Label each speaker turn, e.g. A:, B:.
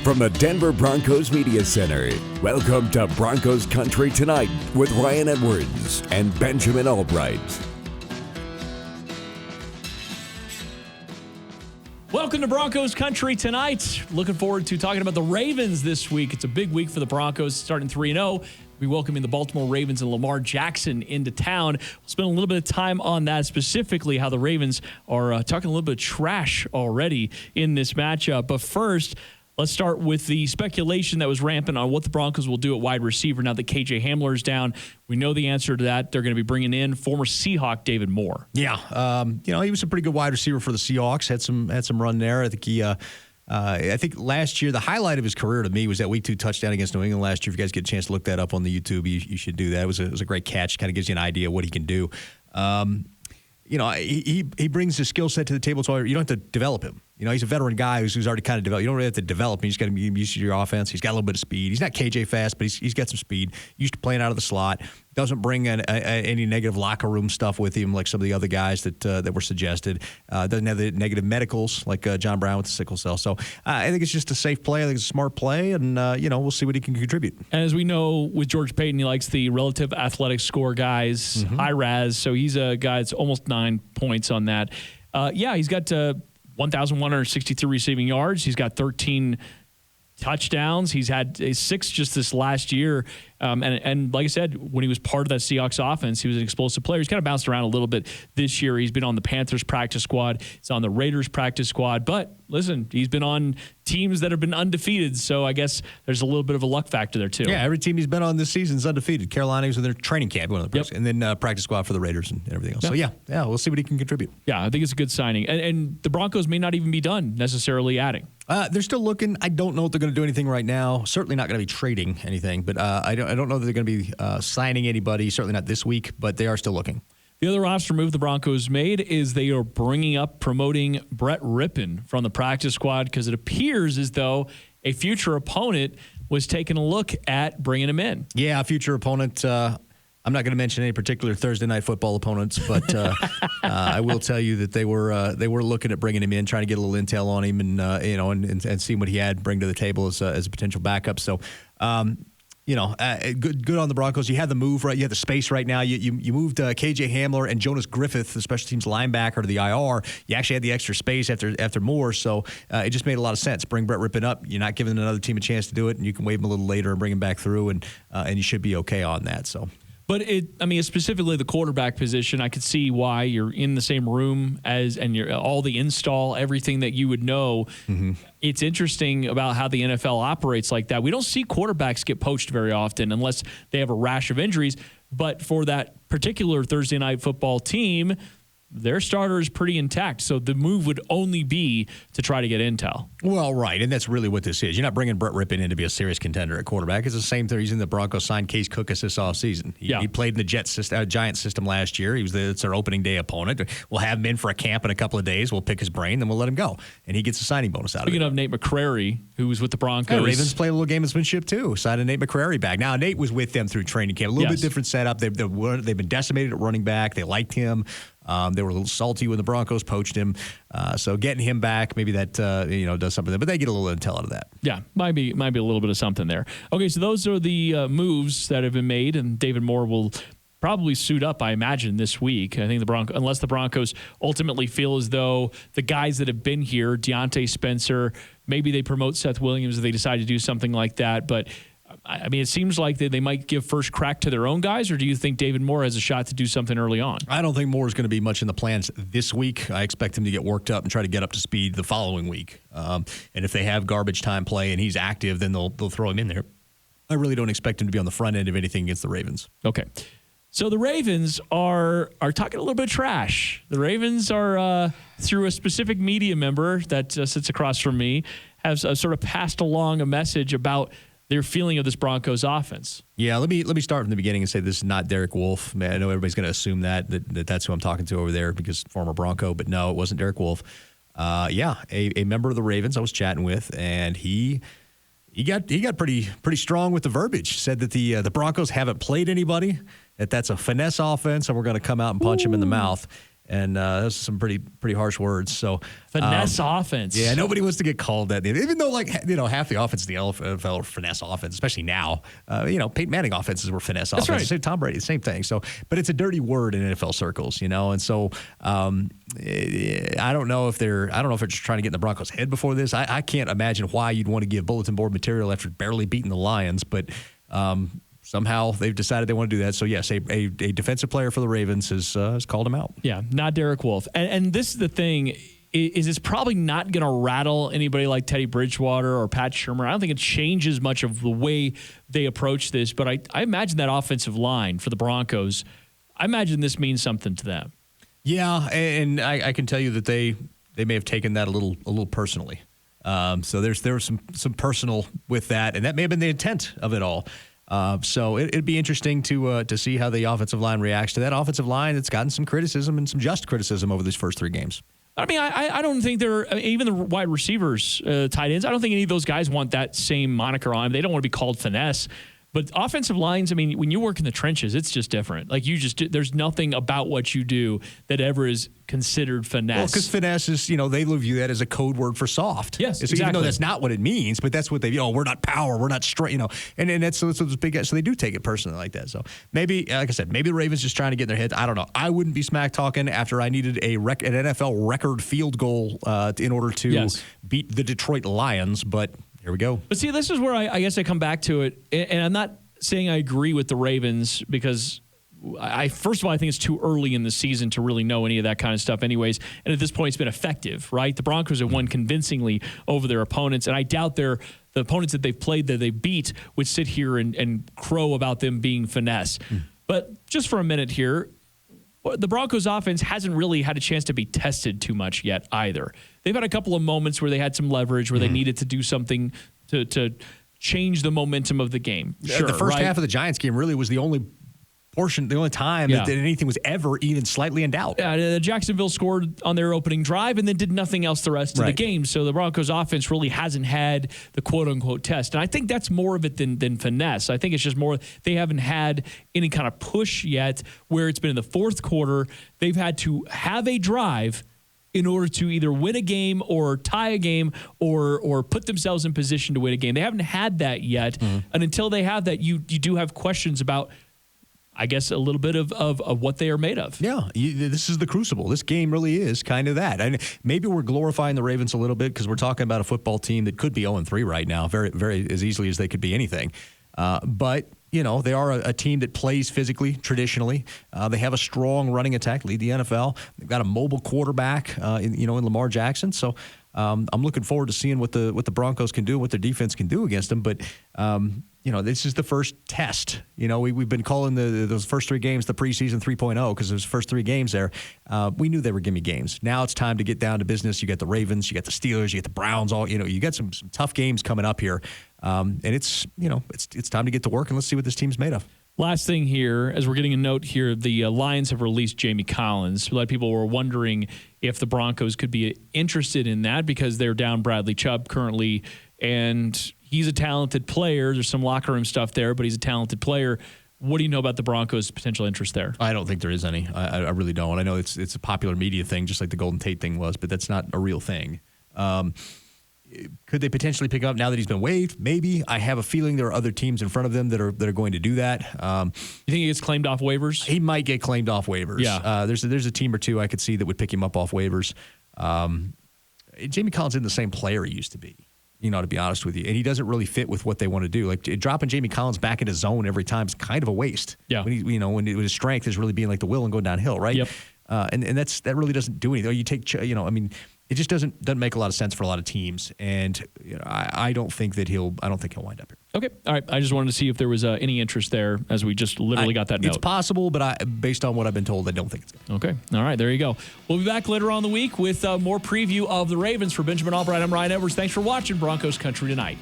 A: from the Denver Broncos Media Center, welcome to Broncos Country Tonight with Ryan Edwards and Benjamin Allbright.
B: Welcome to Broncos Country Tonight. Looking forward to talking about the Ravens this week. It's a big week for the Broncos, starting 3-0. We're welcoming the Baltimore Ravens and Lamar Jackson into town. We'll spend a little bit of time on that, specifically how the Ravens are talking a little bit of trash already in this matchup. But first, let's start with the speculation that was rampant on what the Broncos will do at wide receiver now that KJ Hamler is down. We know the answer to that. They're going to be bringing in former Seahawk David Moore.
C: Yeah, he was a pretty good wide receiver for the Seahawks. Had some run there. I think last year the highlight of his career to me was that week 2 touchdown against New England last year. If you guys get a chance to look that up on the YouTube, you should do that. It was a great catch. Kind of gives you an idea of what he can do. He brings his skill set to the table, so you don't have to develop him. He's a veteran guy who's already kind of developed. You don't really have to develop him. He's got to be used to your offense. He's got a little bit of speed. He's not KJ fast, but he's got some speed. Used to playing out of the slot. Doesn't bring any negative locker room stuff with him like some of the other guys that were suggested. Doesn't have the negative medicals like John Brown with the sickle cell. So I think it's just a safe play. I think it's a smart play, and we'll see what he can contribute.
B: And as we know, with George Payton, he likes the relative athletic score guys, high RAS. So he's a guy that's almost 9 points on that. He's got 1,163 receiving yards. He's got 13 touchdowns. He's had 6 just this last year. And like I said, when he was part of that Seahawks offense, he was an explosive player. He's kind of bounced around a little bit this year. He's been on the Panthers practice squad. He's on the Raiders practice squad. But listen, he's been on teams that have been undefeated. So I guess there's a little bit of a luck factor there too.
C: Yeah, every team he's been on this season is undefeated. Carolina was in their training camp, and then practice squad for the Raiders and everything else.
B: Yep.
C: So yeah, we'll see what he can contribute.
B: Yeah, I think it's a good signing. And the Broncos may not even be done necessarily adding.
C: They're still looking. I don't know if they're going to do anything right now. Certainly not going to be trading anything, but I don't know that they're going to be signing anybody. Certainly not this week, but they are still looking.
B: The other roster move the Broncos made is they are promoting Brett Rypien from the practice squad because it appears as though a future opponent was taking a look at bringing him in.
C: Yeah, a future opponent. I'm not going to mention any particular Thursday night football opponents, but I will tell you that they were looking at bringing him in, trying to get a little intel on him, and seeing what he had bring to the table as a potential backup. So. Good on the Broncos. You had the move, right? You had the space right now. You moved KJ Hamler and Jonas Griffith, the special teams linebacker, to the IR. You actually had the extra space after Moore, so it just made a lot of sense. Bring Brett Rypien up. You're not giving another team a chance to do it, and you can waive him a little later and bring him back through, and you should be okay on that. So.
B: But specifically the quarterback position, I could see why you're in the same room and you're all the install, everything that you would know. Mm-hmm. It's interesting about how the NFL operates like that. We don't see quarterbacks get poached very often unless they have a rash of injuries. But for that particular Thursday night football team, their starter is pretty intact, so the move would only be to try to get intel.
C: Well, right, and that's really what this is. You're not bringing Brett Rypien in to be a serious contender at quarterback. It's the same reason the Broncos signed Case Cookus this offseason. He played in the Giants system last year. It's their opening day opponent. We'll have him in for a camp in a couple of days. We'll pick his brain, then we'll let him go, and he gets a signing bonus out of it.
B: Speaking of Nate McCrary, who was with the Broncos.
C: Yeah, Ravens played a little gamesmanship, too. Signed Nate McCrary back. Now, Nate was with them through training camp. A little bit different setup. They've been decimated at running back. They liked him. They were a little salty when the Broncos poached him. So getting him back, maybe that does something there. But they get a little intel out of that.
B: Yeah, might be a little bit of something there. Okay, so those are the moves that have been made, and David Moore will probably suit up, I imagine, this week. I think unless the Broncos ultimately feel as though the guys that have been here, Deontay Spencer, maybe they promote Seth Williams if they decide to do something like that. But it seems like they might give first crack to their own guys, or do you think David Moore has a shot to do something early on?
C: I don't think Moore is going to be much in the plans this week. I expect him to get worked up and try to get up to speed the following week. And if they have garbage time play and he's active, then they'll throw him in there. I really don't expect him to be on the front end of anything against the Ravens.
B: Okay. So the Ravens are talking a little bit of trash. The Ravens are, through a specific media member that sits across from me, has sort of passed along a message about their feeling of this Broncos offense.
C: Yeah, let me start from the beginning and say this is not Derek Wolfe. Man, I know everybody's going to assume that's who I'm talking to over there because former Bronco, but no, it wasn't Derek Wolfe. A member of the Ravens I was chatting with, and he got pretty strong with the verbiage. Said that the Broncos haven't played anybody, that's a finesse offense, and we're going to come out and punch him in the mouth. And those are some pretty harsh words. So
B: finesse offense.
C: Yeah, nobody wants to get called that. Even though half the offense in the NFL are finesse offense, especially now. Peyton Manning offenses were finesse offense.
B: Right.
C: Same Tom Brady, same thing. So, but it's a dirty word in NFL circles, And so I don't know if they're just trying to get in the Broncos' head before this. I can't imagine why you'd want to give bulletin board material after barely beating the Lions, but. Somehow they've decided they want to do that. So, yes, a defensive player for the Ravens has called him out.
B: Yeah, not Derek Wolfe. And this is the thing, is it's probably not going to rattle anybody like Teddy Bridgewater or Pat Shurmur. I don't think it changes much of the way they approach this, but I imagine that offensive line for the Broncos, I imagine this means something to them.
C: Yeah, and I can tell you that they may have taken that a little personally. So there was some personal with that, and that may have been the intent of it all. So it'd be interesting to see how the offensive line reacts to that offensive line. It's gotten some criticism and some just criticism over these first 3 games.
B: I mean, I don't think even the wide receivers, tight ends, I don't think any of those guys want that same moniker on them. They don't want to be called finesse. But offensive lines, I mean, when you work in the trenches, it's just different. Like there's nothing about what you do that ever is considered finesse.
C: Well, because finesse is, they view that as a code word for soft.
B: Yes, exactly.
C: Even though that's not what it means, but that's what they, we're not power, we're not straight, and that's so big. So they do take it personally like that. So maybe, like I said, maybe the Ravens just trying to get in their heads. I don't know. I wouldn't be smack talking after I needed an NFL record field goal in order to beat the Detroit Lions, but. Here we go.
B: But see, this is where I guess I come back to it, and I'm not saying I agree with the Ravens because first of all, I think it's too early in the season to really know any of that kind of stuff anyways, and at this point it's been effective, right? The Broncos have won convincingly over their opponents, and I doubt the opponents that they've played that they beat would sit here and crow about them being finesse. But just for a minute here, the Broncos offense hasn't really had a chance to be tested too much yet either. They've had a couple of moments where they had some leverage, where they needed to do something to change the momentum of the game. Sure,
C: the first half of the Giants game really was the only time that anything was ever even slightly in doubt.
B: Jacksonville scored on their opening drive and then did nothing else the rest of the game. So the Broncos offense really hasn't had the quote-unquote test. And I think that's more of it than finesse. I think it's just more they haven't had any kind of push yet where it's been in the fourth quarter. They've had to have a drive in order to either win a game or tie a game or put themselves in position to win a game. They haven't had that yet. And until they have that, you do have questions about, I guess, a little bit of what they are made of.
C: Yeah, this is the crucible. This game really is kind of that. And maybe we're glorifying the Ravens a little bit because we're talking about a football team that could be 0-3 right now, very, very as easily as they could be anything. But they are a team that plays physically, traditionally. They have a strong running attack, lead the NFL. They've got a mobile quarterback, in Lamar Jackson. So I'm looking forward to seeing what the Broncos can do, what their defense can do against them. But this is the first test. We've been calling those first 3 games the preseason 3.0 because those first 3 games there, we knew they were gimme games. Now it's time to get down to business. You got the Ravens, you got the Steelers, you got the Browns. You got some tough games coming up here, and it's time to get to work and let's see what this team's made of.
B: Last thing here, as we're getting a note here, the Lions have released Jamie Collins. A lot of people were wondering if the Broncos could be interested in that because they're down Bradley Chubb currently, and he's a talented player. There's some locker room stuff there, but he's a talented player. What do you know about the Broncos' potential interest there?
C: I don't think there is any. I really don't. I know it's a popular media thing, just like the Golden Tate thing was, but that's not a real thing. Could they potentially pick up now that he's been waived? Maybe. I have a feeling there are other teams in front of them that are going to do that.
B: You think he gets claimed off waivers?
C: He might get claimed off waivers.
B: Yeah.
C: There's a team or two I could see that would pick him up off waivers. Jamie Collins isn't the same player he used to be, to be honest with you. And he doesn't really fit with what they want to do. Like dropping Jamie Collins back into zone every time is kind of a waste.
B: Yeah.
C: When his strength is really being like the will and going downhill, right?
B: Yep.
C: And that really doesn't do anything. You take, it just doesn't make a lot of sense for a lot of teams, and I don't think he'll wind up here.
B: Okay, all right. I just wanted to see if there was any interest there, as we just literally got that note.
C: It's possible, but based on what I've been told, I don't think it's going to.
B: Okay, all right. There you go. We'll be back later on the week with more preview of the Ravens. For Benjamin Allbright, I'm Ryan Edwards. Thanks for watching Broncos Country Tonight.